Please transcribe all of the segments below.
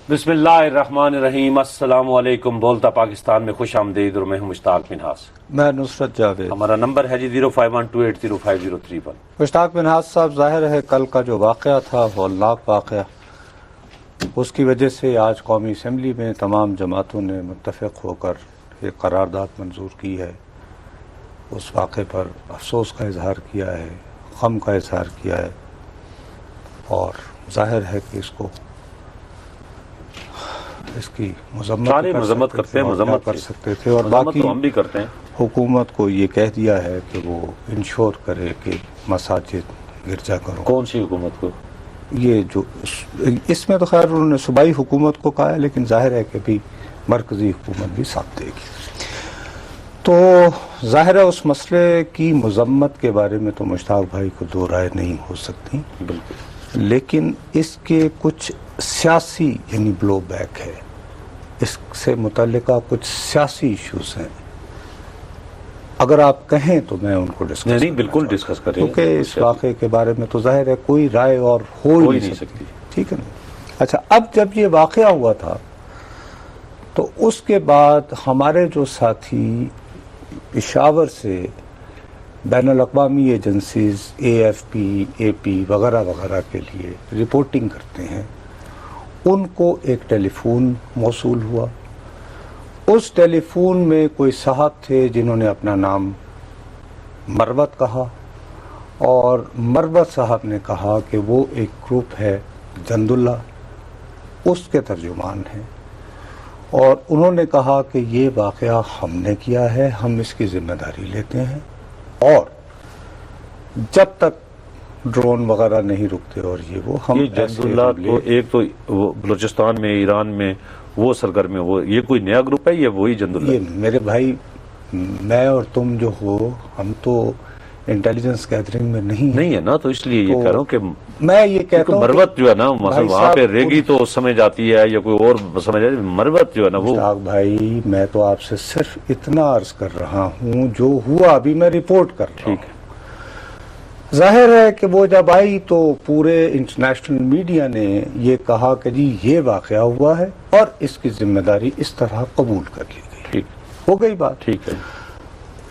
بسم اللہ الرحمن الرحیم، السلام علیکم۔ بولتا پاکستان میں خوش آمدید، اور میں ہوں مشتاق منہاس۔ میں نصرت جاوید۔ ہمارا نمبر ہے 0512805031۔ مشتاق منہاس صاحب، ظاہر ہے کل کا جو واقعہ تھا ہولناک واقعہ، اس کی وجہ سے آج قومی اسمبلی میں تمام جماعتوں نے متفق ہو کر ایک قرارداد منظور کی ہے۔ اس واقعے پر افسوس کا اظہار کیا ہے، غم کا اظہار کیا ہے، اور ظاہر ہے کہ اس کی مذمت کرتے ہیں، مذمت کر سکتے تھے، اور باقی ہم بھی کرتے ہیں۔ حکومت کو یہ کہہ دیا ہے کہ وہ انشور کرے کہ مساجد، گرجا گھروں۔ کون سی حکومت کو؟ یہ جو اس میں تو خیر انہوں نے صوبائی حکومت کو کہا ہے، لیکن ظاہر ہے کہ بھی مرکزی حکومت بھی ساتھ دے گی۔ تو ظاہر ہے اس مسئلے کی مذمت کے بارے میں تو مشتاق بھائی کو دو رائے نہیں ہو سکتی، بالکل، لیکن اس کے کچھ سیاسی یعنی بلو بیک ہے، اس سے متعلقہ کچھ سیاسی ایشوز ہیں۔ اگر آپ کہیں تو میں ان کو ڈسکس نہیں بالکل ڈسکس کریں، کیونکہ اس واقعے کے بارے میں تو ظاہر ہے کوئی رائے اور ہو ہی نہیں سکتی، ٹھیک ہے نا۔ اچھا، اب جب یہ واقعہ ہوا تھا تو اس کے بعد ہمارے جو ساتھی پشاور سے بین الاقوامی ایجنسیز AFP AP وغیرہ وغیرہ کے لیے رپورٹنگ کرتے ہیں، ان کو ایک ٹیلی فون موصول ہوا۔ اس ٹیلی فون میں کوئی صاحب تھے جنہوں نے اپنا نام مروت کہا، اور مروت صاحب نے کہا کہ وہ ایک گروپ ہے جند اللہ، اس کے ترجمان ہیں، اور انہوں نے کہا کہ یہ واقعہ ہم نے کیا ہے، ہم اس کی ذمہ داری لیتے ہیں، اور جب تک ڈرون وغیرہ نہیں رکتے اور وہ ہم جند اللہ کو ایک تو وہ بلوچستان میں، ایران میں وہ سرگرم ہے، وہ یہ کوئی نیا گروپ ہے یا وہی جند اللہ؟ یہ میرے بھائی، میں اور تم جو ہو، ہم تو انٹیلیجنس گیدرنگ میں نہیں ہے نا، تو اس لیے یہ کہہ رہا ہوں کہ میں یہ کہتا ہوں مروت جو ہے نا، مثلا وہاں پہ ریگی تو سمجھ آتی ہے یا کوئی اور سمجھ آتی ہے، مروت جو ہے نا وہ مشتاق بھائی، میں تو آپ سے صرف اتنا عرض کر رہا ہوں جو ہوا، ابھی میں رپورٹ کر رہا ہوں۔ ٹھیک ہے، ظاہر ہے کہ وہ جب آئی تو پورے انٹرنیشنل میڈیا نے یہ کہا کہ جی یہ واقعہ ہوا ہے اور اس کی ذمہ داری اس طرح قبول کر لی گئی۔ ٹھیک ہو گئی بات۔ ٹھیک ہے،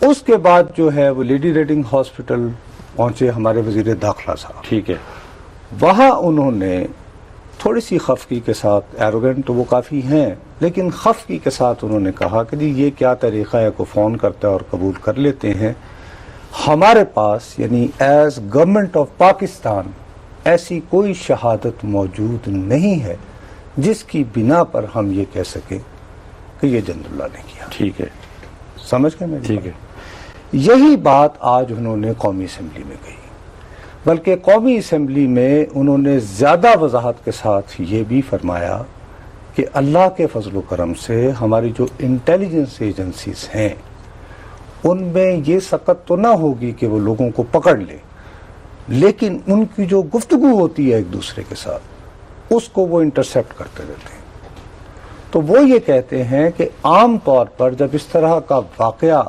اس کے بعد جو ہے وہ لیڈی ریڈنگ ہاسپٹل پہنچے ہمارے وزیر داخلہ صاحب۔ ٹھیک ہے، وہاں انہوں نے تھوڑی سی خفگی کے ساتھ، ایروگنٹ تو وہ کافی ہیں، لیکن خفگی کے ساتھ انہوں نے کہا کہ جی یہ کیا طریقہ ہے، کو فون کرتا ہے اور قبول کر لیتے ہیں۔ ہمارے پاس یعنی ایز گورنمنٹ آف پاکستان ایسی کوئی شہادت موجود نہیں ہے جس کی بنا پر ہم یہ کہہ سکیں کہ یہ جند اللہ نے کیا۔ ٹھیک ہے، سمجھ گئے میری ٹھیک ہے۔ بات؟ یہی بات آج انہوں نے قومی اسمبلی میں کہی، بلکہ قومی اسمبلی میں انہوں نے زیادہ وضاحت کے ساتھ یہ بھی فرمایا کہ اللہ کے فضل و کرم سے ہماری جو انٹیلیجنس ایجنسیز ہیں ان میں یہ سقط تو نہ ہوگی کہ وہ لوگوں کو پکڑ لے، لیکن ان کی جو گفتگو ہوتی ہے ایک دوسرے کے ساتھ، اس کو وہ انٹرسیپٹ کرتے رہتے ہیں۔ تو وہ یہ کہتے ہیں کہ عام طور پر جب اس طرح کا واقعہ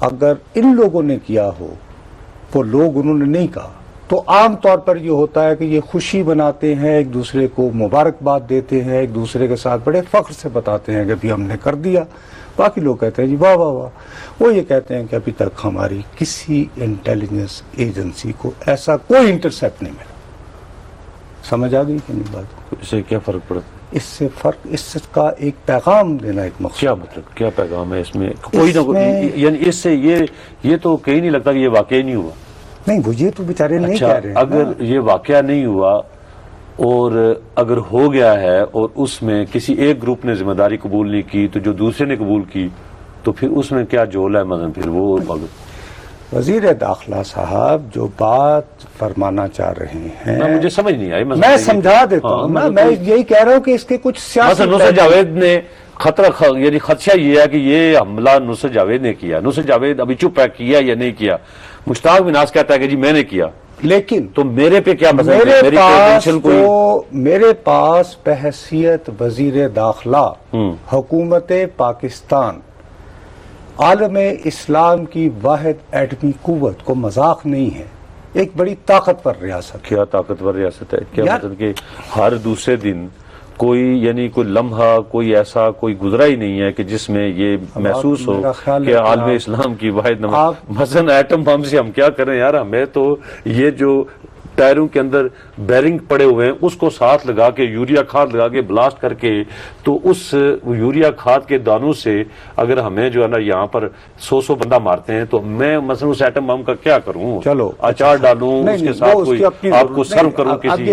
اگر ان لوگوں نے کیا ہو، وہ لوگ انہوں نے نہیں کہا، تو عام طور پر یہ ہوتا ہے کہ یہ خوشی مناتے ہیں، ایک دوسرے کو مبارکباد دیتے ہیں، ایک دوسرے کے ساتھ بڑے فخر سے بتاتے ہیں کہ بھی ہم نے کر دیا۔ باقی لوگ کہتے ہیں جی واہ واہ واہ۔ وہ یہ کہتے ہیں کہ ابھی تک ہماری کسی انٹیلیجنس ایجنسی کو ایسا کوئی انٹرسیپٹ نہیں ملا۔ سمجھ آ گئی کہ نہیں بات؟ اس سے کیا فرق پڑتا ہے؟ اس کا ایک پیغام دینا ایک مقصد۔ کیا مطلب، کیا پیغام ہے اس میں؟ کوئی نہ کوئی، یعنی اس سے یہ تو کہیں نہیں لگتا کہ یہ واقعہ نہیں ہوا۔ نہیں، وہ یہ تو بیچارے نہیں کہہ رہے ہیں۔ اگر یہ واقعہ نہیں ہوا اور اگر ہو گیا ہے اور اس میں کسی ایک گروپ نے ذمہ داری قبول نہیں کی تو جو دوسرے نے قبول کی، تو پھر اس میں کیا جول ہے؟ مثلا پھر وہ وزیر داخلہ صاحب جو بات فرمانا چاہ رہے ہیں، مجھے سمجھ نہیں آئی۔ میں سمجھا دیتا ہوں، میں یہی کہہ رہا ہوں کہ اس کے کچھ سیاسی نصرت جاوید نے یعنی خدشہ یہ ہے کہ یہ حملہ نصرت جاوید نے کیا۔ نصرت جاوید ابھی چپ ہے، کیا یا نہیں کیا۔ مشتاق منہاس کہتا ہے کہ جی میں نے کیا، لیکن تو میرے پہ کیا میرے پاس بحیثیت وزیر داخلہ حکومت پاکستان عالم اسلام کی واحد ایٹمی قوت کو مذاق نہیں ہے، ایک بڑی طاقتور ریاست۔ کیا طاقتور ریاست ہے؟ کیا مطلب کہ ہر دوسرے دن کوئی یعنی کوئی لمحہ کوئی ایسا کوئی گزرا ہی نہیں ہے کہ جس میں یہ محسوس ہو کہ عالم اسلام کی واحد مثلا ایٹم بم سے ہم کیا کریں یار، ہمیں تو یہ جو ٹائروں کے اندر بیرنگ پڑے ہوئے ہیں اس کو ساتھ لگا کے یوریا کھاد لگا کے بلاسٹ کر کے، تو اس یوریا کھاد کے دانوں سے اگر ہمیں جو ہے نا یہاں پر 100 بندہ مارتے ہیں تو میں مثلا اس ایٹم بم کا کیا کروں؟ چلو اچار ڈالوں اس کے ساتھ کوئی آپ کو سرو کروں کسی؟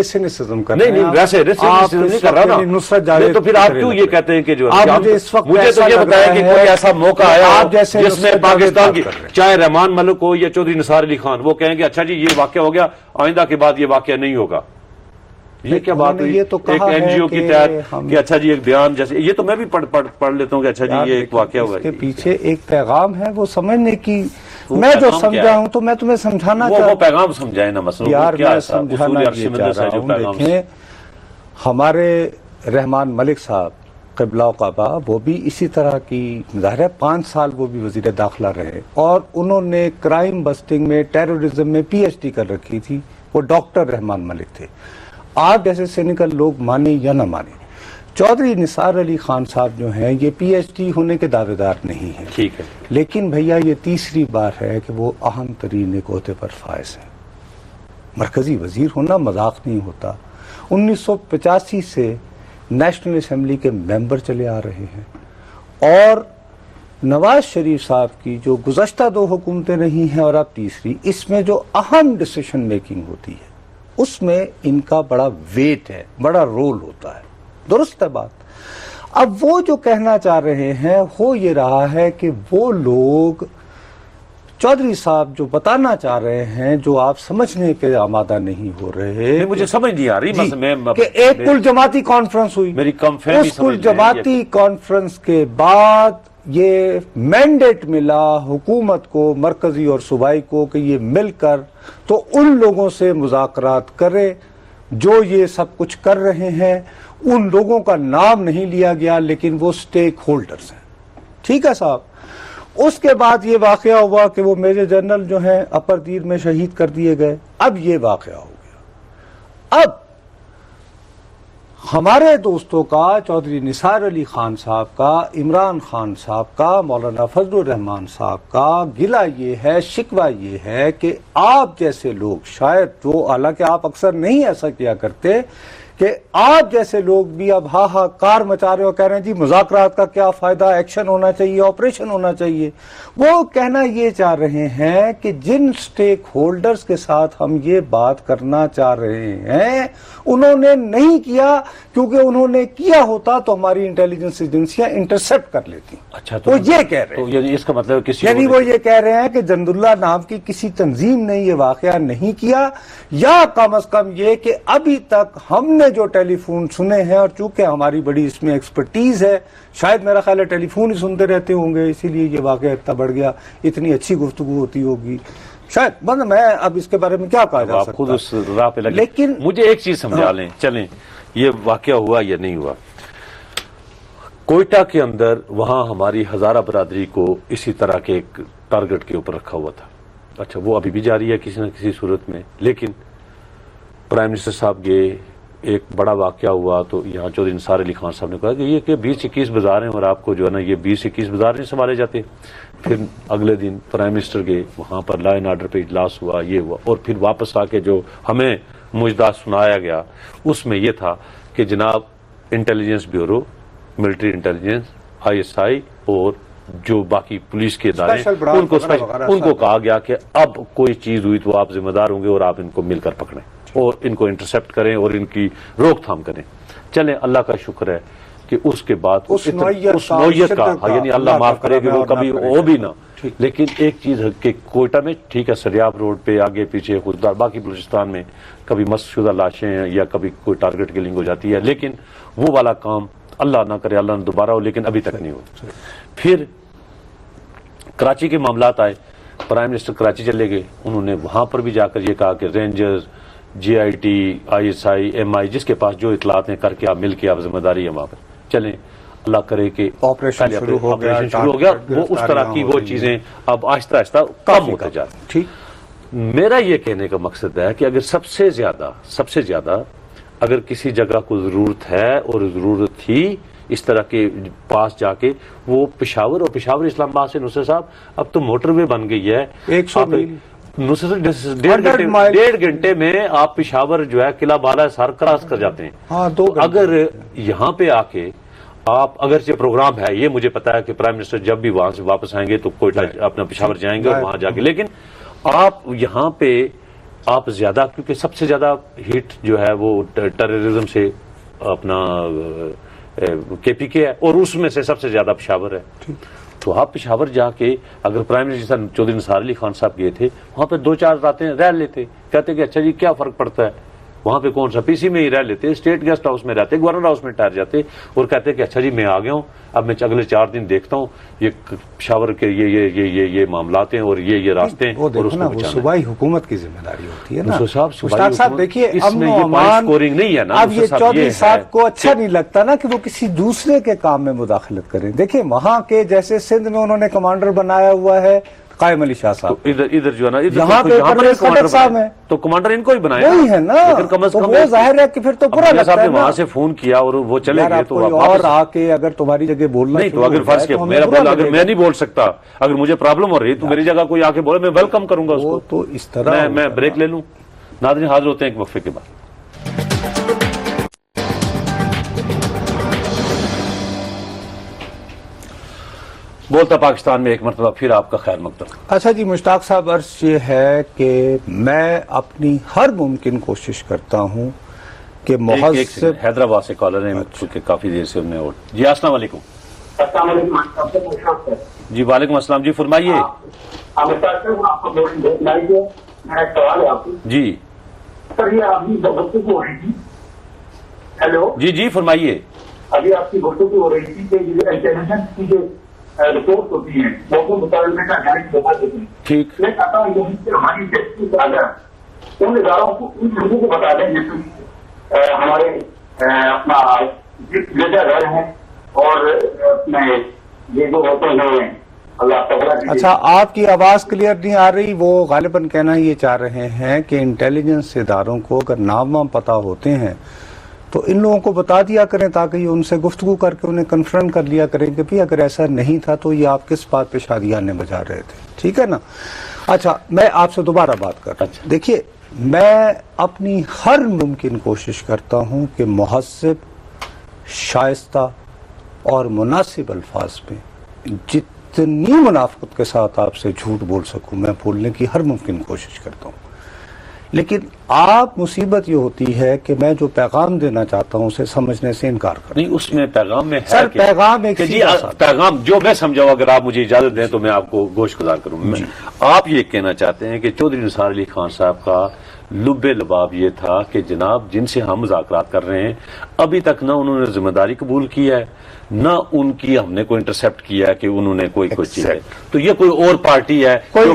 نہیں ویسے نہیں کر رہا نا، تو پھر آپ کیوں یہ کہتے ہیں کہ جو مجھے تو یہ بتایا کہ کوئی ایسا موقع آیا جس میں پاکستان کی چاہے رحمان ملک ہو یا چودھری نثار علی خان، وہ کہیں گے اچھا جی یہ واقعہ ہو گیا، آئندہ کے بعد یہ واقعہ نہیں ہوگا؟ یہ کیا بات ہوئی ایک این جی او کی تحت کہ اچھا جی ایک بیان جیسے یہ تو میں بھی پڑھ لیتا ہوں کہ اچھا جی یہ ایک واقعہ ہوا ہے، اس کے پیچھے ایک پیغام ہے وہ سمجھنے کی، میں جو سمجھا ہوں تو میں تمہیں سمجھانا چاہتا ہوں۔ وہ پیغام سمجھائے نا مثلا یار میں سمجھانا یہ چاہ رہا ہوں، دیکھیں ہمارے رحمان ملک صاحب قبلہ و کعبہ وہ بھی اسی طرح کی ظاہر ہے 5 سال وہ بھی وزیر داخلہ رہے اور انہوں نے کرائم بسٹنگ میں ٹیررزم میں پی ایچ ڈی کر رکھی تھی، وہ ڈاکٹر رحمان ملک تھے۔ آپ جیسے سینیکل لوگ مانیں یا نہ مانیں، چودھری نثار علی خان صاحب جو ہیں یہ پی ایچ ڈی ہونے کے دعوے دار نہیں ہیں، ٹھیک ہے، لیکن بھیا یہ تیسری بار ہے کہ وہ اہم ترین ایک عہدے پر فائز ہیں۔ مرکزی وزیر ہونا مذاق نہیں ہوتا۔ 1985 سے نیشنل اسمبلی کے ممبر چلے آ رہے ہیں، اور نواز شریف صاحب کی جو گزشتہ 2 حکومتیں رہی ہیں اور اب تیسری، اس میں جو اہم ڈیسیشن میکنگ ہوتی ہے اس میں ان کا بڑا ویٹ ہے، بڑا رول ہوتا ہے، درست ہے بات۔ اب وہ جو کہنا چاہ رہے ہیں ہو یہ رہا ہے کہ وہ لوگ چودھری صاحب جو بتانا چاہ رہے ہیں جو آپ سمجھنے کے آمادہ نہیں ہو رہے، مجھے سمجھ نہیں آ رہی کہ ایک کل جماعتی کانفرنس ہوئی، میری کم فہمی اس کل جماعتی کانفرنس کے بعد یہ مینڈیٹ ملا حکومت کو، مرکزی اور صوبائی کو، کہ یہ مل کر تو ان لوگوں سے مذاکرات کرے جو یہ سب کچھ کر رہے ہیں۔ ان لوگوں کا نام نہیں لیا گیا لیکن وہ سٹیک ہولڈرز ہیں، ٹھیک ہے صاحب۔ اس کے بعد یہ واقعہ ہوا کہ وہ میجر جنرل جو ہیں اپر دیر میں شہید کر دیے گئے۔ اب یہ واقعہ ہو گیا، اب ہمارے دوستوں کا، چودھری نثار علی خان صاحب کا، عمران خان صاحب کا، مولانا فضل الرحمان صاحب کا گلہ یہ ہے، شکوہ یہ ہے کہ آپ جیسے لوگ شاید وہ، حالانکہ آپ اکثر نہیں ایسا کیا کرتے، کہ آپ جیسے لوگ بھی اب کار مچا رہے ہو، کہہ رہے ہیں جی مذاکرات کا کیا فائدہ، ایکشن ہونا چاہیے، آپریشن ہونا چاہیے۔ وہ کہنا یہ چاہ رہے ہیں کہ جن سٹیک ہولڈرز کے ساتھ ہم یہ بات کرنا چاہ رہے ہیں انہوں نے نہیں کیا، کیونکہ انہوں نے کیا ہوتا تو ہماری انٹیلیجنس ایجنسیاں انٹرسپٹ کر لیتی۔ اچھا، تو یہ کہہ رہے ہیں، یعنی اس کا مطلب یعنی وہ یہ کہہ رہے ہیں کہ جند اللہ نام کی کسی تنظیم نے یہ واقعہ نہیں کیا، یا کم از کم یہ کہ ابھی تک ہم نے جو ٹیلی فون سنے ہیں، اور چونکہ ہماری بڑی اس میں ایکسپرٹیز ہے، شاید میرا خیال ہے ٹیلی فون ہی سنتے رہتے ہوں گے، اسی لیے یہ واقعہ اتنا بڑھ گیا، اتنی اچھی گفتگو ہوتی ہوگی شاید، میں اب اس کے بارے میں کیا کہا جا سکتا، خود اس راہ پہ لگے۔ لیکن مجھے ایک چیز سمجھا لیں، چلیں یہ واقعہ ہوا یا نہیں ہوا، کوئٹہ کے اندر وہاں ہماری ہزارہ برادری کو اسی طرح کے ایک ٹارگٹ کے اوپر رکھا ہوا تھا، اچھا وہ ابھی بھی جاری ہے کسی نہ کسی صورت میں، لیکن پرائم منسٹر صاحب گئے، ایک بڑا واقعہ ہوا تو یہاں چودھری نثار علی خان صاحب نے کہا کہ یہ کہ 20-21 بازار ہیں اور آپ کو جو ہے نا یہ 20-21 بازار نہیں سنبھالے جاتے۔ پھر اگلے دن پرائم منسٹر گئے، وہاں پر لا اینڈ آرڈر پہ اجلاس ہوا، یہ ہوا، اور پھر واپس آ کے جو ہمیں مجدہ سنایا گیا اس میں یہ تھا کہ جناب intelligence bureau, military intelligence, ISI اور جو باقی پولیس کے ادارے ان کو کہا گیا کہ اب کوئی چیز ہوئی تو آپ ذمہ دار ہوں گے اور آپ ان کو مل کر پکڑیں اور ان کو انٹرسپٹ کریں اور ان کی روک تھام کریں۔ چلیں اللہ کا شکر ہے کہ اس کے بعد اس نوعیت کا یعنی اللہ معاف کرے کہ وہ کبھی ہو بھی نہ، لیکن ایک چیز ہے کہ کوئٹہ میں ٹھیک ہے سریاب روڈ پہ آگے پیچھے خوددار، باقی بلوچستان میں کبھی مست شدہ لاشیں ہیں یا کبھی کوئی ٹارگٹ کلنگ ہو جاتی ہے، لیکن وہ والا کام اللہ نہ کرے، اللہ نہ دوبارہ ہو، لیکن ابھی تک نہیں ہو۔ پھر کراچی کے معاملات آئے، پرائم منسٹر کراچی چلے گئے، انہوں نے وہاں پر بھی جا کر یہ کہا کہ رینجرز، GIT، ISI، MI جس کے پاس جو اطلاعات ہیں کر کے آپ مل کے آپ ذمہ داری ہے وہاں پر چلیں، اللہ کرے کہ آپریشن شروع ہو گیا، وہ اس طرح کی وہ چیزیں اب آہستہ آہستہ کم ہوتے جاتی ہیں۔ ٹھیک، میرا یہ کہنے کا مقصد ہے کہ اگر سب سے زیادہ اگر کسی جگہ کو ضرورت ہے اور ضرورت تھی اس طرح کے پاس جا کے، وہ پشاور اور پشاور اسلام آباد سے نصرت صاحب اب تو موٹر وے بن گئی ہے 100 میل، ڈیڑھ گھنٹے میں آپ پشاور جو ہے قلعہ بالا سار کراس کر جاتے ہیں. ہاں 2 گھنٹے. اگر یہاں پہ آ کے آپ اگرچہ پروگرام ہے، یہ مجھے پتا ہے کہ پرائم منسٹر جب بھی وہاں سے واپس آئیں گے تو کوئٹہ اپنا پشاور جائیں گے اور وہاں جا کے، لیکن آپ یہاں پہ آپ زیادہ، کیونکہ سب سے زیادہ ہیٹ جو ہے وہ ٹیررزم سے اپنا کے پی کے ہے، اور اس میں سے سب سے زیادہ پشاور ہے. تو آپ پشاور جا کے اگر پرائم منسٹر چودھری نثار علی خان صاحب گئے تھے، وہاں پہ 2-4 راتیں رہ لیتے، کہتے کہ اچھا جی کیا فرق پڑتا ہے، وہاں پہ کون سا، پی سی میں ہی رہ لیتے، اسٹیٹ گیسٹ ہاؤس میں رہتے، گورنر ہاؤس میں ٹھہر جاتے اور کہتے کہ اچھا جی میں آ گیا ہوں، اب میں اگلے 4 دن دیکھتا ہوں یہ پشاور کے یہ معاملات ہیں اور یہ راستے ہیں. وہ اور اس دیکھو نا، کو وہ بچانا صوبائی حکومت کی ذمہ داری ہوتی ہے نا. مشتاق صاحب دیکھیے، اس میں یہ پوائنٹ سکورنگ نہیں ہے نا. اب یہ چودھری صاحب کو اچھا نہیں لگتا نا کہ وہ کسی دوسرے کے کام میں مداخلت کریں. دیکھیں وہاں کے جیسے سندھ میں انہوں نے کمانڈر بنایا ہوا ہے قائم علی شاہ صاحب، ادھر جو ہے نا یہاں پہ پرویز خٹک صاحب ہیں، تو کمانڈر ان کو ہی بنایا وہی ہے نا. لیکن کم از تو کم وہ ظاہر ہے کہ پھر تو برا لگتا ہے نا. وہاں سے فون کیا اور وہ چلے یار گئے آپ تو کوئی اور آ کے اگر تمہاری جگہ بولنا نہیں، تو اگر فرض کیا میرا بول، اگر میں نہیں بول سکتا، اگر مجھے پرابلم ہو رہی تو میری جگہ کوئی آ کے بولے، میں ویلکم کروں گا اس کو. تو اس طرح میں بریک لے لوں. ناظرین حاضر ہوتے ہیں ایک وقفے کے بعد. بولتا پاکستان میں ایک مرتبہ پھر آپ کا خیر مقدم. اچھا جی مشتاق صاحب، عرض یہ ہے کہ میں اپنی ہر ممکن کوشش کرتا ہوں کہ مہذب. حیدرآباد سے کالر ہیں چونکہ کافی دیر سے انہیں. جی السلام علیکم. السلام علیکم. جی وعلیکم السلام. جی فرمائیے. میرا ایک سوال ہے آپ کو. جی سر یہ آپ کی گفتگو ہو رہی تھی. ہیلو. جی فرمائیے. ابھی آپ کی گفتگو ہو رہی تھی کہ یہ انٹیلیجنس کی جو رپورٹ ہوتی ہیں وہ مطالبے کا جاری بتا دیتے ہیں. ٹھیک. میں کہتا ہوں یہی کہ ہماری ٹیکسی اگر ان اداروں کو، ان لوگوں کو بتا دیں جیسے ہمارے اپنا لیڈر رہے ہیں اور اپنے یہ جو ہوتے ہیں اللہ تعالیٰ. اچھا آپ کی آواز کلیئر نہیں آ رہی. وہ غالباً کہنا یہ چاہ رہے ہیں کہ انٹیلیجنس اداروں کو اگر نام وام پتہ ہوتے ہیں تو ان لوگوں کو بتا دیا کریں تاکہ یہ ان سے گفتگو کر کے انہیں کنفرم کر لیا کریں کہ بھی اگر ایسا نہیں تھا تو یہ آپ کس بات پہ شادیانے بجا رہے تھے. ٹھیک ہے نا. اچھا میں آپ سے دوبارہ بات کر رہا ہوں. دیکھیے میں اپنی ہر ممکن کوشش کرتا ہوں کہ مہذب، شائستہ اور مناسب الفاظ میں جتنی منافقت کے ساتھ آپ سے جھوٹ بول سکوں میں بولنے کی ہر ممکن کوشش کرتا ہوں. لیکن آپ مصیبت یہ ہوتی ہے کہ میں جو پیغام دینا چاہتا ہوں اسے سمجھنے سے انکار کرتا ہوں. نہیں اس میں پیغام میں ہے سر پیغام ایک جی پیغام جو میں سمجھاؤں، اگر آپ مجھے اجازت دیں تو میں آپ کو گوش گزار کروں. آپ یہ کہنا چاہتے ہیں کہ چودھری نثار علی خان صاحب کا لب لباب یہ تھا کہ جناب جن سے ہم مذاکرات کر رہے ہیں ابھی تک نہ انہوں نے ذمہ داری قبول کی ہے، نہ ان کی ہم نے کوئی انٹرسپٹ کیا ہے کہ انہوں نے کوئی چیز ہے، تو یہ کوئی اور پارٹی ہے اور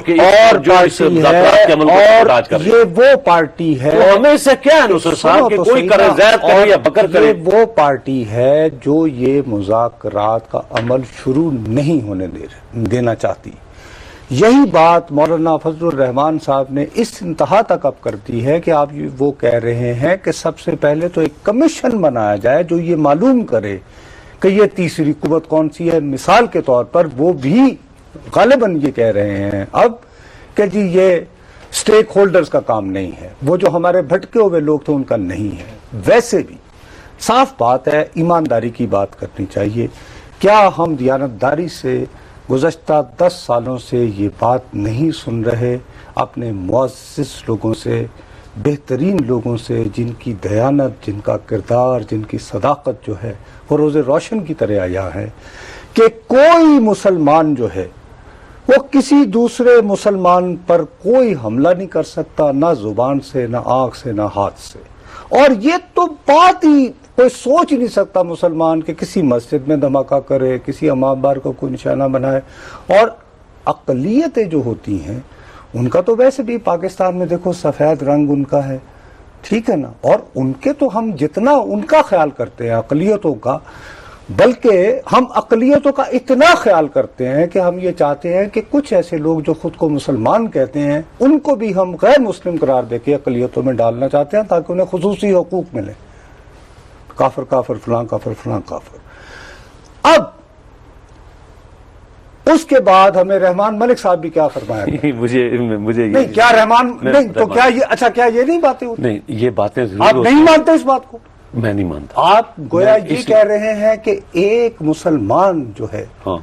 یہ وہ پارٹی ہے. ہمیں اس سے کیا ہے نصر صاحب کہ کوئی کرے زید کرے یا بکر کرے. یہ وہ پارٹی ہے جو یہ مذاکرات کا عمل شروع نہیں ہونے دینا چاہتی. یہی بات مولانا فضل الرحمان صاحب نے اس انتہا تک اب کر دی ہے کہ آپ وہ کہہ رہے ہیں کہ سب سے پہلے تو ایک کمیشن بنایا جائے جو یہ معلوم کرے کہ یہ تیسری قوت کون سی ہے. مثال کے طور پر وہ بھی غالباً یہ کہہ رہے ہیں اب کہ جی یہ سٹیک ہولڈرز کا کام نہیں ہے، وہ جو ہمارے بھٹکے ہوئے لوگ تھے ان کا نہیں ہے. ویسے بھی صاف بات ہے، ایمانداری کی بات کرنی چاہیے. کیا ہم دیانتداری سے گزشتہ 10 سالوں سے یہ بات نہیں سن رہے اپنے معزز لوگوں سے، بہترین لوگوں سے جن کی دیانت، جن کا کردار، جن کی صداقت جو ہے وہ روز روشن کی طرح آیا ہے کہ کوئی مسلمان جو ہے وہ کسی دوسرے مسلمان پر کوئی حملہ نہیں کر سکتا، نہ زبان سے، نہ آنکھ سے، نہ ہاتھ سے. اور یہ تو بات ہی کوئی سوچ ہی نہیں سکتا مسلمان کہ کسی مسجد میں دھماکہ کرے، کسی امام بار کو کوئی نشانہ بنائے. اور اقلیتیں جو ہوتی ہیں ان کا تو ویسے بھی پاکستان میں دیکھو سفید رنگ ان کا ہے، ٹھیک ہے نا. اور ان کے تو ہم جتنا ان کا خیال کرتے ہیں اقلیتوں کا، بلکہ ہم اقلیتوں کا اتنا خیال کرتے ہیں کہ ہم یہ چاہتے ہیں کہ کچھ ایسے لوگ جو خود کو مسلمان کہتے ہیں ان کو بھی ہم غیر مسلم قرار دے کے اقلیتوں میں ڈالنا چاہتے ہیں تاکہ انہیں خصوصی حقوق ملے. کافر کافر فلاں کافر فلاں کافر. اب اس کے بعد ہمیں رحمان ملک صاحب بھی کیا فرمایا مجھے نہیں کیا رحمان نہیں تو کیا یہ اچھا کیا یہ نہیں باتیں ہوتی؟ نہیں یہ باتیں آپ نہیں مانتے اس بات کو؟ میں نہیں مانتا. آپ گویا یہ کہہ رہے ہیں کہ ایک مسلمان جو ہے ہاں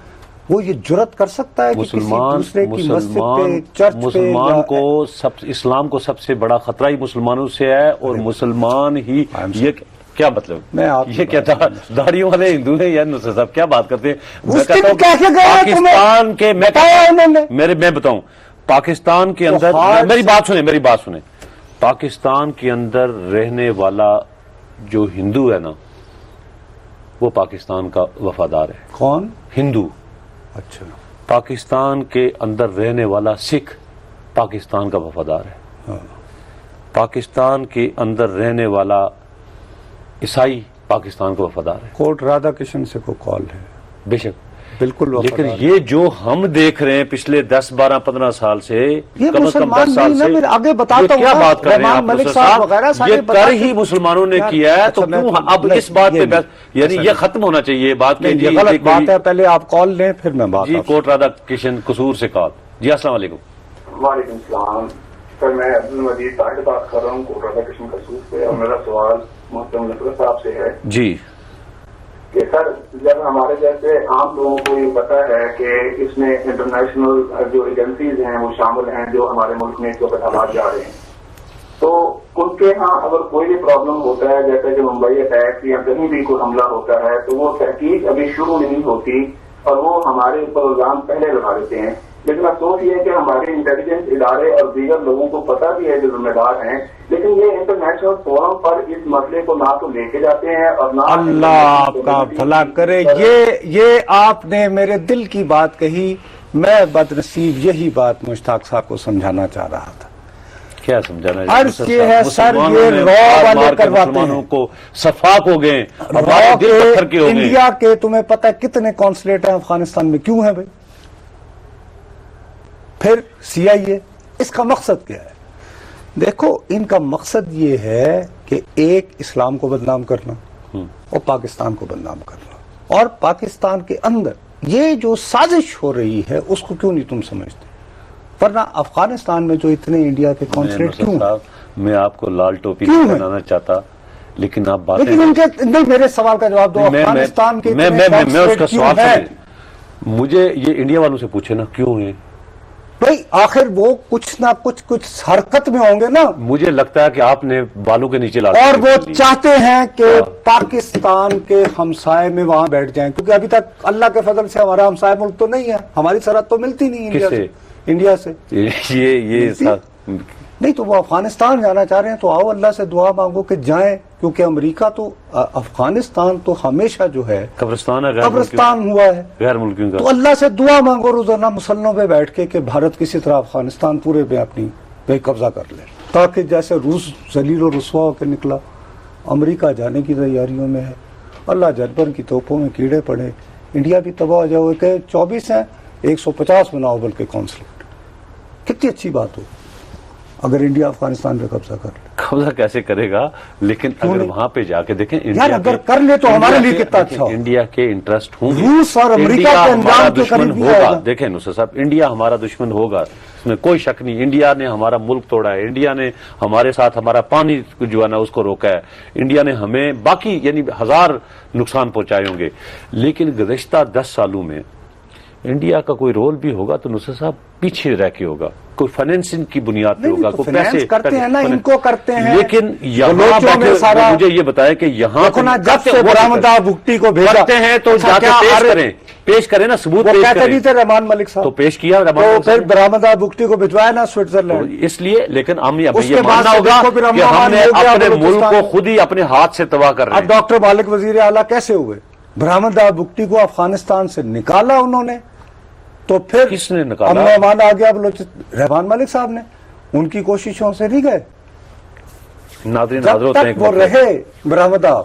وہ یہ جرات کر سکتا ہے کہ کسی دوسرے کی مسجد پہ چرچ پہ مسلمان کو اسلام کو سب سے بڑا خطرہ ہی مسلمانوں سے ہے اور مسلمان ہی یہ کیا مطلب میں آپ یہ کیا تھا داڑھیوں والے ہندو ہیں یا نصرت صاحب کیا بات کرتے ہیں؟ اس دن کیسے گیا پاکستان کے میں بتاؤں پاکستان کے اندر میری بات سنیں پاکستان کے اندر رہنے والا جو ہندو ہے نا وہ پاکستان کا وفادار ہے. کون؟ ہندو. اچھا. پاکستان کے اندر رہنے والا سکھ پاکستان کا وفادار ہے. پاکستان کے اندر رہنے والا عیسائی پاکستان کا وفادار ہے. کوٹ رادھا کرشن سے کو کال ہے بے شک بالکل لیکن یہ جو ہم دیکھ رہے ہیں پچھلے 10 12 15 سال سے یہ کم از کم 10 مسلمان سال نہیں نا، سے میں آگے بتاتا ہوں کیا نا، بات کر رہے ہیں رحمان آپ ملک نصرت صاحب وغیرہ صاحب؟ سارے یہ بتا کر کے ہی مسلمانوں نے یار، کیا ہے تو اچھا، میں کیوں تو- اب نہیں، اس بات یہ پہ نہیں، یعنی ایسا یہ ختم ہونا چاہیے یہ بات کہ یہ غلط بات ہے. پہلے آپ کال لیں پھر میں بات جی آپ سے. کوٹ رادھا کرشن قصور سے کال. جی السلام علیکم. وعلیکم السلام سر. میں عبد المجید طاہر بات کر رہا ہوں کوٹ رادھا کرشن قصور سے، اور میرا سوال محترم نصرت صاحب سے ہے جی کہ سر جب ہمارے جیسے عام لوگوں کو یہ پتا ہے کہ اس میں انٹرنیشنل جو ایجنسیز ہیں وہ شامل ہیں جو ہمارے ملک میں اس وقت حالات جا رہے ہیں، تو ان کے ہاں اگر کوئی بھی پرابلم ہوتا ہے جیسے کہ ممبئی اٹیک یا کہیں بھی کوئی حملہ ہوتا ہے تو وہ تحقیق ابھی شروع نہیں ہوتی اور وہ ہمارے اوپر الزام پہلے لگا دیتے ہیں. لیکن افسوس یہ ہے کہ ہمارے انٹیلیجنس ادارے اور دیگر لوگوں کو پتہ بھی ہے جو ذمہ دار ہیں، لیکن یہ انٹرنیشنل فورم پر اس مسئلے کو نہ تو لے کے جاتے ہیں اور نہ اللہ آپ کا بھلا کرے. یہ آپ نے میرے دل کی بات کہی. میں بد نصیب یہی بات مشتاق صاحب کو سمجھانا چاہ رہا تھا. کیا سمجھانا عرض یہ ہے سر یہ رو والے کرواتے مسلمانوں ہیں کو صفاق ہو گئے رو کے. انڈیا کے تمہیں پتہ کتنے کونسلیٹ ہیں افغانستان میں؟ کیوں ہیں بھائی؟ پھر سی آئی اے اس کا مقصد کیا ہے؟ دیکھو ان کا مقصد یہ ہے کہ ایک اسلام کو بدنام کرنا اور پاکستان کو بدنام کرنا، اور پاکستان کے اندر یہ جو سازش ہو رہی ہے اس کو کیوں نہیں تم سمجھتے؟ ورنہ افغانستان میں جو اتنے انڈیا کے کونسلیٹ کیوں ہیں؟ میں آپ کو لال ٹوپی کیوں ہے؟ بنانا چاہتا لیکن آپ باتیں لیکن ان کے نہیں، میرے سوال کا جواب دو. افغانستان کے میں اس کا کیوں سوال ہیں؟ مجھے یہ انڈیا والوں سے پوچھے نا کیوں ہیں. بھائی آخر وہ کچھ نہ کچھ حرکت میں ہوں گے نا. مجھے لگتا ہے کہ آپ نے بالوں کے نیچے لال اور ٹوپی وہ پہن لی. چاہتے ہیں کہ پاکستان کے ہمسائے میں وہاں بیٹھ جائیں، کیونکہ ابھی تک اللہ کے فضل سے ہمارا ہمسائے ملک تو نہیں ہے، ہماری سرحد تو ملتی نہیں کس سے؟ انڈیا سے. یہ نہیں تو وہ افغانستان جانا چاہ رہے ہیں تو آؤ اللہ سے دعا مانگو کہ جائیں، کیونکہ امریکہ تو افغانستان تو ہمیشہ جو ہے قبرستان ہے قبرستان ہوا ہے غیر ملکیوں کا. تو اللہ سے دعا مانگو روزانہ مسلموں پہ بیٹھ کے کہ بھارت کسی طرح افغانستان پورے پہ اپنی پہ قبضہ کر لے، تاکہ جیسے روس ذلیل و رسوا ہو کے نکلا امریکہ جانے کی تیاریوں میں ہے. اللہ جنبر کی توپوں میں کیڑے پڑے، انڈیا بھی تباہ ہو جائے. کہ 24 ہیں 150 بناؤ بلکہ کونسلیٹ. کتنی اچھی بات ہو اگر انڈیا افغانستان پہ قبضہ کر لے. قبضہ کیسے کرے گا؟ لیکن اگر وہاں پہ جا کے دیکھیں یار اگر کر لے تو ہمارے لیے کتنا اچھا ہو. انڈیا کے انٹرسٹ ہوں گے، روس اور امریکہ انڈیا کے ہمارا انجام کے دشمن قریب نہیں ہوگا. آئے گا. دیکھیں نصرت صاحب انڈیا ہمارا دشمن ہوگا، اس میں کوئی شک نہیں. انڈیا نے ہمارا ملک توڑا ہے، انڈیا نے ہمارے ساتھ ہمارا پانی جو ہے نا اس کو روکا ہے، انڈیا نے ہمیں باقی یعنی 1000 نقصان پہنچائے ہوں گے. لیکن گزشتہ 10 سالوں میں انڈیا کا کوئی رول بھی ہوگا تو نصرت صاحب پیچھے رہ کے ہوگا، کوئی فائنینسنگ کی بنیاد پہ ہوگا، کوئی پیسے کرتے ہیں نا ان کو کرتے ہیں. لیکن یہاں مجھے یہ بتایا کہ یہاں جب سے برآمدہ بھگتی کو بھیجا کرتے ہیں تو جا کے پیش کریں نا، ثبوت پیش کہتے نہیں کریں. تھے رحمان ملک صاحب تو پیش کیا تو پھر برآمدہ بھگتی کو بھجوایا نا سوئٹزرلینڈ. اس لیے لیکن ہم اس یہ کے بعد ماننا سے ہوگا دیکھو پھر ہم کہ ہم نے ہو گیا اپنے ملک بلوچستان. کو خود ہی اپنے ہاتھ سے تباہ کر رہے اب ہیں. ڈاکٹر مالک وزیر اعلیٰ کیسے ہوئے؟ برآمدہ بھگتی کو افغانستان سے نکالا انہوں نے، تو پھر کس نے نکالا؟ اب مہمان آ گیا رحمان ملک صاحب نے، ان کی کوششوں سے نہیں گئے. ناظرین جب حاضر ہوتے ہیں تک وہ رہے برآمدہ.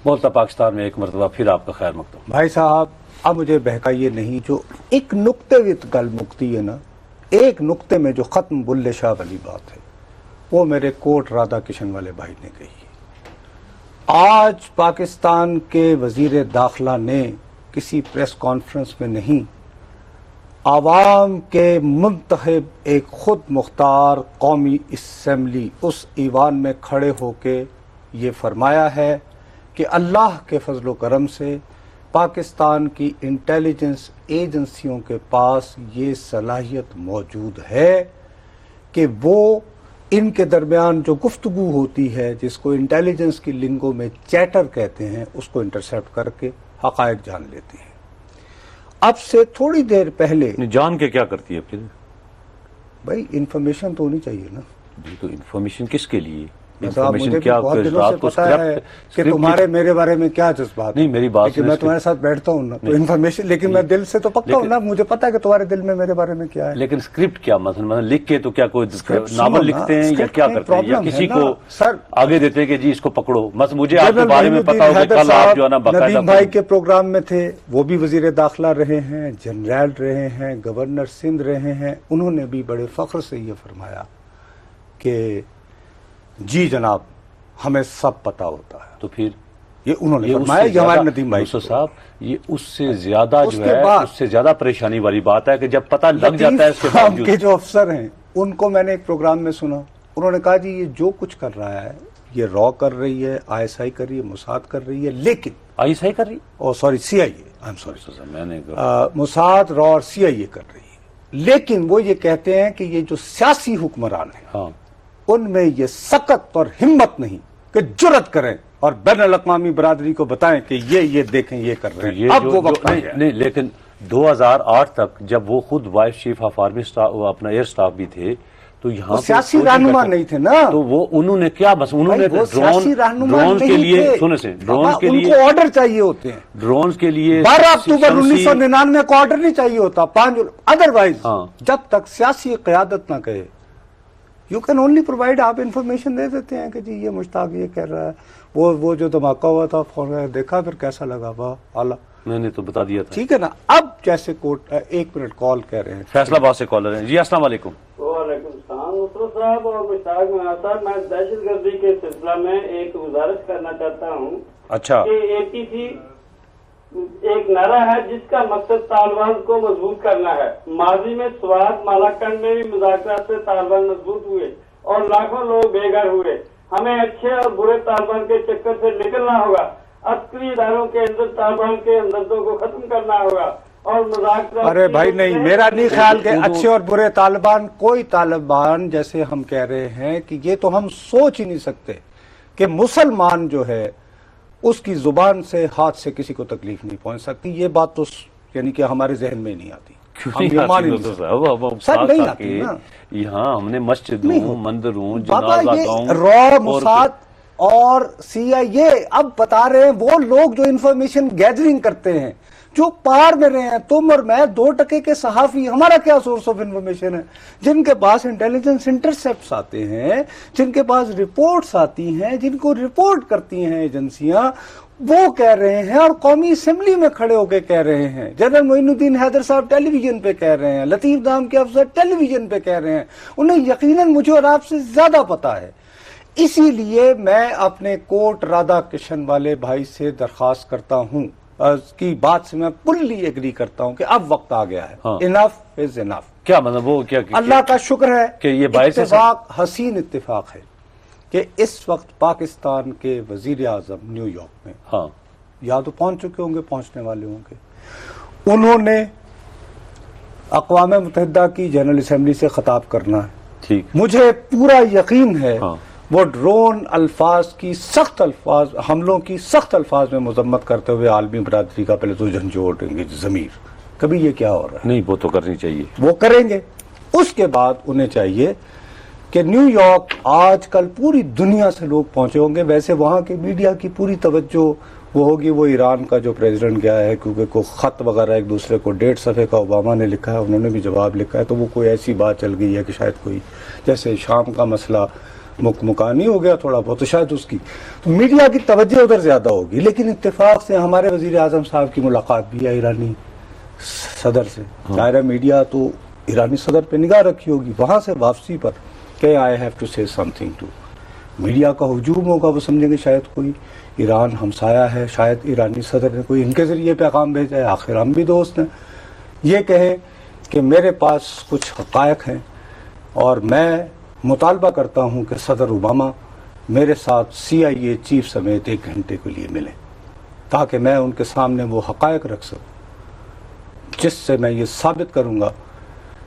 بولتا پاکستان میں ایک مرتبہ پھر آپ کا خیر مقدم. بھائی صاحب اب مجھے بہکائیے نہیں, جو ایک نقطے وچ گل مکتی ہے نا, ایک نقطے میں جو ختم بلے شاہ والی بات ہے وہ میرے کوٹ رادھا کشن والے بھائی نے کہی ہے. آج پاکستان کے وزیر داخلہ نے کسی پریس کانفرنس میں نہیں, عوام کے منتخب ایک خود مختار قومی اسمبلی اس ایوان میں کھڑے ہو کے یہ فرمایا ہے کہ اللہ کے فضل و کرم سے پاکستان کی انٹیلیجنس ایجنسیوں کے پاس یہ صلاحیت موجود ہے کہ وہ ان کے درمیان جو گفتگو ہوتی ہے, جس کو انٹیلیجنس کی لنگوں میں چیٹر کہتے ہیں, اس کو انٹرسیپٹ کر کے حقائق جان لیتے ہیں. اب سے تھوڑی دیر پہلے جان کے کیا کرتی ہے پھر؟ بھائی انفارمیشن تو ہونی چاہیے نا. جی تو انفارمیشن کس کے لیے؟ مجھے بھی بہت دنوں سے پتا ہے کہ تمہارے میرے بارے میں کیا جذبات. نہیں میری بات, لیکن میں تمہارے ساتھ بیٹھتا ہوں نا تو انفارمیشن, لیکن میں دل سے تو پکا ہوں نا, مجھے پتا ہے کہ تمہارے دل میں میرے بارے میں کیا ہے. لیکن اسکرپٹ کیا مثلا لکھ کے تو کیا کوئی ناول لکھتے ہیں یا کیا کرتے ہیں, یا کسی کو آگے دیتے ہیں کہ جی اس کو پکڑو؟ بس مجھے آپ کے بارے میں پتا ہوگا کل آپ جو ہے نا ندیم بھائی کے پروگرام میں تھے, وہ بھی وزیر داخلہ رہے ہیں, جنرل رہے ہیں, گورنر سندھ رہے ہیں. انہوں نے بھی بڑے فخر سے یہ فرمایا کہ جی جناب ہمیں سب پتا ہوتا ہے. تو پھر یہ انہوں نے فرمایا, یہ ہمارے ندیم بھائی صاحب, یہ اس سے زیادہ جو ہے اس سے زیادہ پریشانی والی بات ہے کہ جب پتہ لگ جاتا ہے اس کے باوجود. کے جو افسر ہیں ان کو میں نے ایک پروگرام میں سنا, انہوں نے کہا جی یہ جو کچھ کر رہا ہے یہ را کر رہی ہے, آئی ایس آئی کر رہی ہے, موساد کر رہی ہے, لیکن آئی ایس آئی کر رہی ہے, sorry C I A, I am sorry, میں نے موساد, را اور سی آئی اے کر رہی ہے. لیکن وہ یہ کہتے ہیں کہ یہ جو سیاسی حکمران ہیں ان میں یہ سکت اور ہمت نہیں کہ جرت کریں اور بین الاقوامی برادری کو بتائیں کہ یہ دیکھیں یہ کر رہے ہیں. اب وہ وقت نہیں, لیکن 2008 تک جب وہ خود وائس چیف آف آرمی اپنا ایئر سٹاف بھی تھے تو یہاں سیاسی رہنما نہیں تھے نا, تو وہ انہوں نے کیا, بس انہوں نے ڈرون کے لیے سنے سے ڈرون کے لیے آرڈر چاہیے ہوتے ہیں. ڈرون کے لیے 12 اکتوبر 1999 کو آرڈر نہیں چاہیے ہوتا, 5 ادروائز جب تک سیاسی قیادت نہ کہے یو کین اونلی پرووائڈ. آپ انفارمیشن دے دیتے ہیں کہ جی یہ مشتاق یہ کہہ رہا ہے, وہ جو دھماکہ ہوا تھا دیکھا پھر کیسا لگا, واہ اعلیٰ, میں نے تو بتا دیا تھا. ٹھیک ہے نا. اب جیسے کوٹ 1 منٹ کال کہہ رہے ہیں, فیصلہ آباد سے کالر ہیں. جی السلام علیکم. وعلیکم السلام نصرت صاحب اور مشتاق مناظر صاحب, میں دہشت گردی کے سلسلہ میں ایک گزارش کرنا چاہتا ہوں. اچھا, کہ APC ایک نعرہ ہے جس کا مقصد طالبان کو مضبوط کرنا ہے. ماضی میں سوات مالاکنڈ میں بھی مذاکرات سے طالبان مضبوط ہوئے اور لاکھوں لوگ بے گھر ہوئے. ہمیں اچھے اور برے طالبان کے چکر سے نکلنا ہوگا, عسکری اداروں کے اندر طالبان کے ہمدردوں کو ختم کرنا ہوگا اور مذاکرات. ارے بھائی نہیں, میرا نہیں خیال کہ اچھے اور برے طالبان, کوئی طالبان جیسے ہم کہہ رہے ہیں کہ یہ تو ہم سوچ ہی نہیں سکتے کہ مسلمان جو ہے اس کی زبان سے ہاتھ سے کسی کو تکلیف نہیں پہنچ سکتی. یہ بات تو یعنی کہ ہمارے ذہن میں نہیں آتی. یہاں ہم نے مسجدوں, مندروں, بابا یہ را, موساد اور سی آئی اے اب بتا رہے ہیں وہ لوگ جو انفارمیشن گیدرنگ کرتے ہیں, جو پار میں رہے ہیں. تم اور میں 2% کے صحافی, ہمارا کیا سورس آف انفارمیشن ہے؟ جن کے پاس انٹیلیجنس انٹرسیپٹس آتے ہیں, جن کے پاس رپورٹس آتی ہیں, جن کو رپورٹ کرتی ہیں ایجنسیاں, وہ کہہ رہے ہیں اور قومی اسمبلی میں کھڑے ہو کے کہہ رہے ہیں. جنرل معین الدین حیدر صاحب ٹیلی ویژن پہ کہہ رہے ہیں, لطیف دام کے افسر ٹیلی ویژن پہ کہہ رہے ہیں. انہیں یقیناً مجھے اور آپ سے زیادہ پتا ہے. اسی لیے میں اپنے کوٹ رادھا کشن والے بھائی سے درخواست کرتا ہوں, کی بات سے میں کلی ایگری کرتا ہوں کہ اب وقت آ گیا ہے. انف از انف. کیا مطلب وہ کیا اللہ کا شکر ہے کہ یہ اتفاق, حسین اتفاق ہے کہ اس وقت پاکستان کے وزیر اعظم نیو یارک میں یا تو پہنچ چکے ہوں گے, پہنچنے والے ہوں گے. انہوں نے اقوام متحدہ کی جنرل اسمبلی سے خطاب کرنا ہے. ٹھیک, مجھے پورا یقین ہے وہ ڈرون الفاظ کی سخت الفاظ, حملوں کی سخت الفاظ میں مذمت کرتے ہوئے عالمی برادری کا پہلے تو جھنجھوڑیں گے ضمیر, کبھی یہ کیا ہو رہا ہے. نہیں, وہ تو کرنی چاہیے, وہ کریں گے. اس کے بعد انہیں چاہیے کہ نیو یارک آج کل پوری دنیا سے لوگ پہنچے ہوں گے. ویسے وہاں کے میڈیا کی پوری توجہ وہ ہوگی وہ ایران کا جو پریزیڈنٹ گیا ہے, کیونکہ کوئی خط وغیرہ ایک دوسرے کو 1.5 صفحے کا اوباما نے لکھا ہے, انہوں نے بھی جواب لکھا ہے, تو وہ کوئی ایسی بات چل گئی ہے کہ شاید کوئی جیسے شام کا مسئلہ مکانی ہو گیا تھوڑا بہت تو شاید اس کی تو میڈیا کی توجہ ادھر زیادہ ہوگی. لیکن اتفاق سے ہمارے وزیر اعظم صاحب کی ملاقات بھی ہے ایرانی صدر سے. ظاہر ہے میڈیا تو ایرانی صدر پہ نگاہ رکھی ہوگی, وہاں سے واپسی پر کہ آئی ہیو ٹو سے سم تھنگ ٹو میڈیا کا ہجوم ہوگا, وہ سمجھیں گے شاید کوئی ایران ہمسایہ ہے, شاید ایرانی صدر نے کوئی ان کے ذریعے پیغام بھیجا ہے, آخر ہم بھی دوست ہیں. یہ کہیں کہ میرے پاس کچھ حقائق ہیں اور میں مطالبہ کرتا ہوں کہ صدر اوباما میرے ساتھ CIA چیف سمیت 1 گھنٹے کے لیے ملیں تاکہ میں ان کے سامنے وہ حقائق رکھ سکوں جس سے میں یہ ثابت کروں گا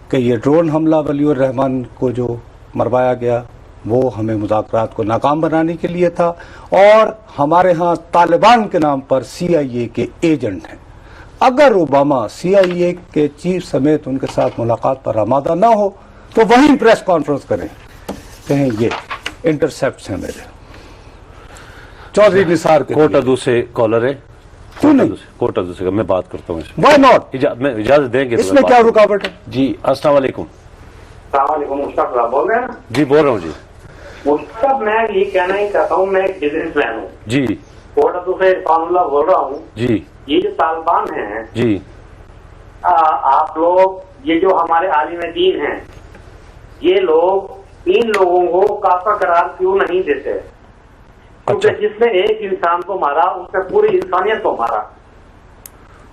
کہ یہ ڈرون حملہ ولی الرحمان کو جو مروایا گیا وہ ہمیں مذاکرات کو ناکام بنانے کے لیے تھا اور ہمارے ہاں طالبان کے نام پر CIA کے ایجنٹ ہیں. اگر اوباما CIA کے چیف سمیت ان کے ساتھ ملاقات پر آمادہ نہ ہو تو وہیں پریس کانفرنس کریں, کہیں یہ انٹرسیپٹس ہیں میرے. چودھری نثار کے کوٹ ادو سے کالر ہے, کیوں نہیں, کوٹ ادو سے میں بات کرتا ہوں. وائی ناٹ, میں اجازت دیں گے اس میں کیا رکاوٹ ہے؟ جی السلام علیکم. السلام علیکم. مشتاق صاحب بول رہے ہیں؟ جی بول رہا ہوں. جی مشتاق صاحب میں یہ کہنا ہی چاہتا ہوں, میں ایک بزنس مین ہوں. جی کوٹ ادو سے عرفان اللہ بول رہا ہوں. جی یہ جو طالبان ہیں, جی آپ لوگ یہ جو ہمارے عالم دین ہیں, یہ لوگ ان لوگوں کو کافر قرار کیوں نہیں دیتے؟ کیونکہ جس نے ایک انسان کو مارا اس نے پوری انسانیت کو مارا.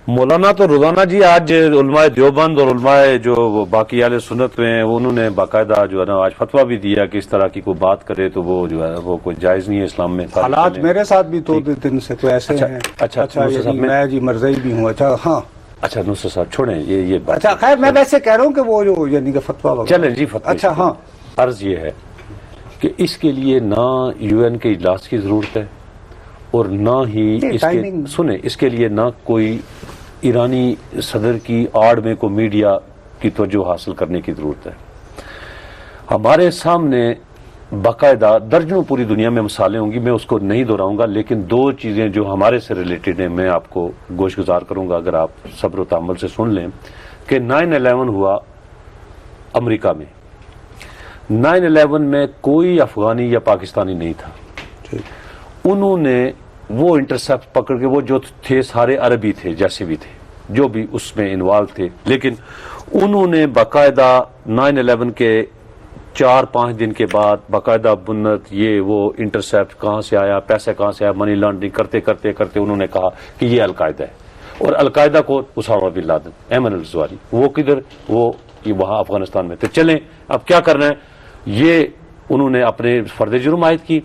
مولانا تو روزانہ جی آج علماء دیوبند اور علماء جو باقی اہل سنت میں ہیں انہوں نے باقاعدہ جو ہے نا آج فتویٰ بھی دیا کہ اس طرح کی کوئی بات کرے تو وہ جو ہے وہ کوئی جائز نہیں ہے اسلام میں. حالات میرے ساتھ بھی 2 دن سے تو ایسے ہیں. اچھا میں جی مرضی بھی ہوں. اچھا ہاں اچھا نصرت صاحب چھوڑیں یہ بات. اچھا خیر میں ویسے کہہ رہا ہوں کہ وہ جو یعنی کہ فتویٰ چلیں جی فتویٰ. اچھا ہاں عرض یہ ہے کہ اس کے لیے نہ UN کے اجلاس کی ضرورت ہے اور نہ ہی اس کے سنیں اس کے لیے نہ کوئی ایرانی صدر کی آڑ میں کوئی میڈیا کی توجہ حاصل کرنے کی ضرورت ہے. ہمارے سامنے باقاعدہ درجنوں پوری دنیا میں مثالیں ہوں گی, میں اس کو نہیں دہراؤں گا, لیکن 2 چیزیں جو ہمارے سے ریلیٹڈ ہیں میں آپ کو گوش گزار کروں گا اگر آپ صبر و تحمل سے سن لیں. کہ 9/11 ہوا امریکہ میں. 9/11 میں کوئی افغانی یا پاکستانی نہیں تھا. انہوں نے وہ انٹرسیپٹ پکڑ کے, وہ جو تھے سارے عربی تھے جیسے بھی تھے جو بھی اس میں انوالو تھے, لیکن انہوں نے باقاعدہ 9/11 کے 4-5 دن کے بعد باقاعدہ بنت یہ وہ انٹرسیپٹ کہاں سے آیا, پیسے کہاں سے آیا, منی لانڈرنگ کرتے کرتے کرتے انہوں نے کہا کہ یہ القاعدہ ہے. اور القاعدہ کو اسامہ بن لادن, ایمن الزواری, وہ کدھر, وہ وہاں افغانستان میں. تو چلیں اب کیا کرنا ہے, یہ انہوں نے اپنے فرد جرم عائد کی,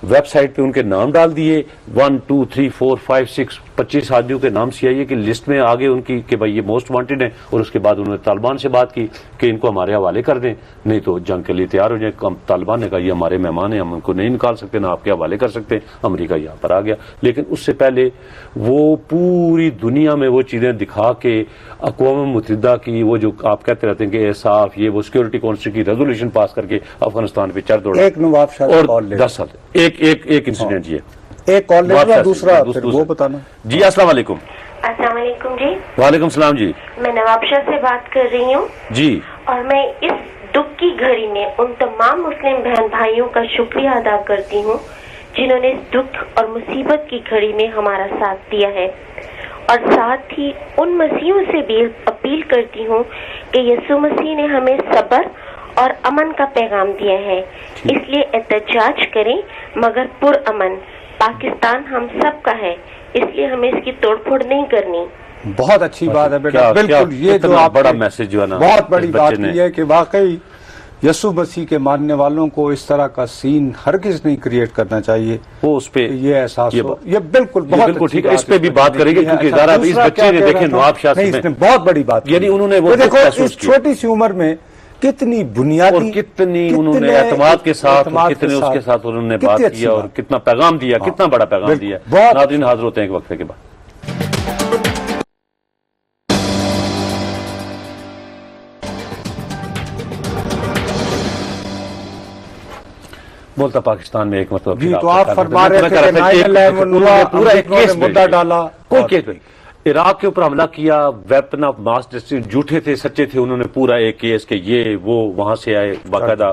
ویب سائٹ پہ ان کے نام ڈال دیے, 1 2 3 4 5 6 25 آدمیوں کے نام CIA کی لسٹ میں آگے ان کی کہ بھائی یہ موسٹ وانٹیڈ ہیں. اور اس کے بعد انہوں نے طالبان سے بات کی کہ ان کو ہمارے حوالے کر دیں نہیں تو جنگ کے لیے تیار ہو جائیں. طالبان نے کہا یہ ہمارے مہمان ہیں, ہم ان کو نہیں نکال سکتے, نہ آپ کے حوالے کر سکتے. امریکہ یہاں پر آ گیا, لیکن اس سے پہلے وہ پوری دنیا میں وہ چیزیں دکھا کے اقوام متحدہ کی وہ جو آپ کہتے رہتے ہیں کہ احساف یہ وہ سیکورٹی کونسل کی ریزولوشن پاس کر کے افغانستان پہ چڑھ دوڑا. ایک نواب شاہ اور 10 سال ایک انسیڈنٹ یہ ایک کال لے لیا, دوسرا پھر وہ بتانا. جی السلام علیکم. السلام علیکم جی. وعلیکم السلام جی. میں نواب شاہ سے بات کر رہی ہوں جی. اور میں اس دکھ کی گھڑی میں ان تمام مسلم بہن بھائیوں کا شکریہ ادا کرتی ہوں جنہوں نے اس دکھ اور مصیبت کی گھڑی میں ہمارا ساتھ دیا ہے, اور ساتھ ہی ان مسیحوں سے بھی اپیل کرتی ہوں کہ یسوع مسیح نے ہمیں صبر اور امن کا پیغام دیا ہے, اس لیے احتجاج کریں مگر پر امن. پاکستان ہم سب کا ہے, اس لیے ہمیں اس کی توڑ پھوڑ نہیں کرنی. بہت اچھی بات ہے بیٹا, بالکل یہ جو آپ بڑا میسج جو ہے نا بہت بڑی بات یہ ہے کہ واقعی یسوع مسیح کے ماننے والوں کو اس طرح کا سین ہرگز نہیں کریٹ کرنا چاہیے. وہ اس پہ یہ احساس ہو, یہ بالکل بہت ٹھیک ہے, اس پہ بھی بات کریں گے کیونکہ ذرا اس بچے نے دیکھیں نواب شاہ سے اس نے بہت بڑی بات, یعنی انہوں نے وہ دیکھو اس چھوٹی سی عمر میں کتنی بنیادی اور کتنی انہوں نے اعتماد کے ساتھ کتنے اس کے ساتھ انہوں نے بات کیا اور کتنا پیغام دیا, کتنا بڑا پیغام دیا. ناظرین حاضر ہوتے ہیں ایک وقفے کے بعد. بولتا پاکستان میں ایک مطلب جی, تو آپ فرما رہے تھے کہ 9/11 پورا ایک مدعا ڈالا, کوئی کیس نہیں, عراق کے اوپر حملہ کیا, ویپن آف ماس ڈسٹرکشن, جھوٹے تھے سچے تھے, انہوں نے پورا ایک کیس کہ یہ وہ وہاں سے آئے باقاعدہ.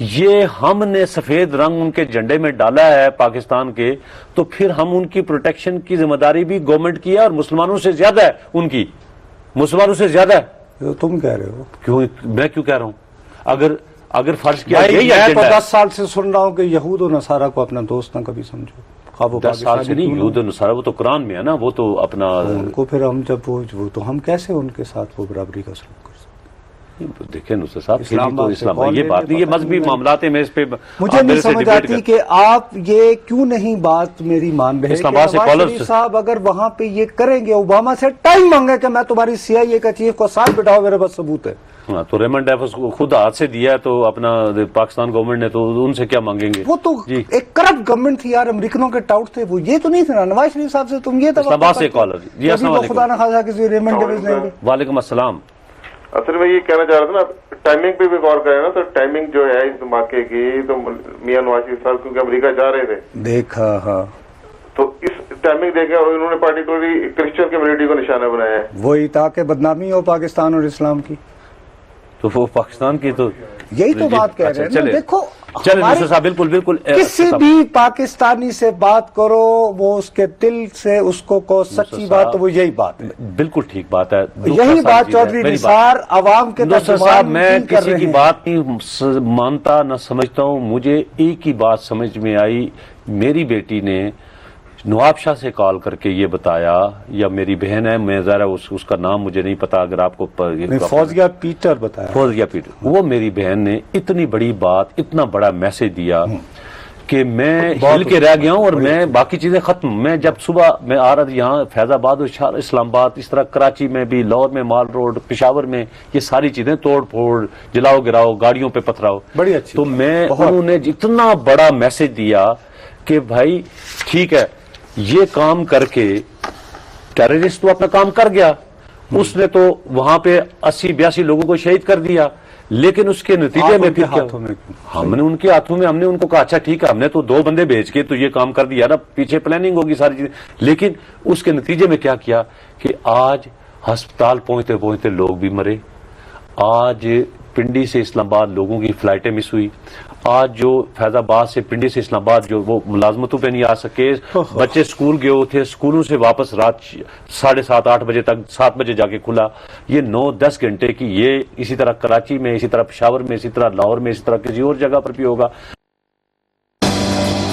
یہ ہم نے سفید رنگ ان کے جھنڈے میں ڈالا ہے پاکستان کے، تو پھر ہم ان کی پروٹیکشن کی ذمہ داری بھی گورنمنٹ کی ہے، اور مسلمانوں سے زیادہ ہے ان کی، مسلمانوں سے زیادہ ہے۔ جو تم کہہ رہے ہو کیوں میں کیوں کہہ رہا ہوں؟ اگر فرض کیا بھائی، یہی میں تو ایجنڈا ہے، 10 سال سے سن رہا ہوں کہ یہود و نصارہ کو اپنا دوست نہ کبھی سمجھو، خواہ وہ 10 سال سے پاکستانی نہیں، کیوں نہ یہود و نصارہ وہ تو قرآن میں ہے نا، وہ تو اپنا ہو۔ ان کو پھر ہم جب وہ تو ہم کیسے ان کے ساتھ وہ برابری کا سلوک کر سکتے؟ دیکھیں نصر صاحب، اسلام تو آباد سے اسلام کال یہ لے بات لے، نہیں، یہ پتہ مذہبی نہیں، معاملات ہیں، میں اس پہ مجھے آپ نہیں میرے سے سمجھ ڈیبیٹ آتی کریں۔ کہ آپ یہ کیوں نہیں بات میری مان رہے اسلام کہ آباد سے نواز کالر شریف صاحب اگر وہاں پہ یہ کریں گے، اوباما سے ٹائم مانگے کہ میں تمہاری CIA کا چیف کو ساتھ بٹھاؤ، میرے پاس ثبوت ہے۔ ہاں، تو ریمنڈ ایف کو خود ہاتھ سے دیا ہے، تو اپنا پاکستان گورنمنٹ نے، تو ان سے کیا مانگیں گے؟ وہ تو جی ایک کرپٹ گورنمنٹ تھی یار، امریکنوں کے ٹاؤٹ تھے وہ، یہ تو نہیں تھا نا نواز شریف صاحب سے تم یہ اسلام آباد سے کالر جی، السلام علیکم۔ خدا نہ خاصا کسی ریمنڈ ڈیویز دیں گے۔ وعلیکم السلام۔ اصل میں یہ کہنا چاہ رہا تھا نا، ٹائمنگ پہ بھی غور کریں نا، تو ٹائمنگ جو ہے اس دھماکے کی، تو میاں نواز شریف صاحب کیونکہ امریکہ جا رہے تھے، دیکھا ہاں، تو اس ٹائمنگ دیکھیں، اور انہوں نے پارٹیکولرلی کرسچن کمیونٹی کو نشانہ بنایا ہے۔ وہی تاکہ بدنامی ہو پاکستان اور اسلام کی، تو وہ پاکستان کی تو یہی تو بات کہہ رہے ہیں نا۔ دیکھو چلے ہماری نصر صاحب، بالکل کسی بھی پاکستانی سے بات کرو، وہ اس کے دل سے اس کو کہو سچی بات، تو وہ یہی بات ہے، بالکل ٹھیک بات ہے، یہی بات چودھری نثار عوام کے نصر صاحب، میں کسی کی بات نہیں مانتا نہ سمجھتا ہوں، مجھے ایک ہی بات سمجھ میں آئی، میری بیٹی نے نواب شاہ سے کال کر کے یہ بتایا، یا میری بہن ہے، میں ذرا اس کا نام مجھے نہیں پتا، اگر آپ کو فوزیہ پیٹر بتایا، فوزیہ پیٹر، وہ میری بہن نے اتنی بڑی بات، اتنا بڑا میسج دیا کہ میں ہل کے رہ گیا ہوں، اور میں باقی چیزیں ختم، میں جب صبح میں آ رہا تھا یہاں فیض آباد اور اسلام آباد، اس طرح کراچی میں بھی، لاہور میں مال روڈ، پشاور میں، یہ ساری چیزیں توڑ پھوڑ، جلاؤ گراؤ، گاڑیوں پہ پتھراؤ، بڑی اچھی، تو انہوں نے اتنا بڑا میسج دیا کہ بھائی ٹھیک ہے، یہ کام کر کے ٹیررسٹ تو اپنا کام کر گیا، اس نے تو وہاں پہ 80-82 لوگوں کو شہید کر دیا، لیکن اس کے نتیجے میں پھر کیا، ہم نے ان کے ہاتھوں میں، ہم نے ان کو کہا اچھا ٹھیک ہے، ہم نے تو 2 بندے بھیج کے تو یہ کام کر دیا نا، پیچھے پلاننگ ہوگی ساری چیزیں، لیکن اس کے نتیجے میں کیا کیا کہ آج ہسپتال پہنچتے پہنچتے لوگ بھی مرے، آج پنڈی سے اسلام آباد لوگوں کی فلائٹیں مس ہوئی، آج جو فیض آباد سے پنڈی سے اسلام آباد جو وہ ملازمتوں پہ نہیں آ سکے، بچے سکول گئے تھے، سکولوں سے واپس رات 7:30-8 بجے تک، 7 بجے جا کے کھلا، یہ 9-10 گھنٹے کی، یہ اسی طرح کراچی میں، اسی طرح پشاور میں، اسی طرح لاہور میں، اسی طرح کسی اور جگہ پر بھی ہوگا،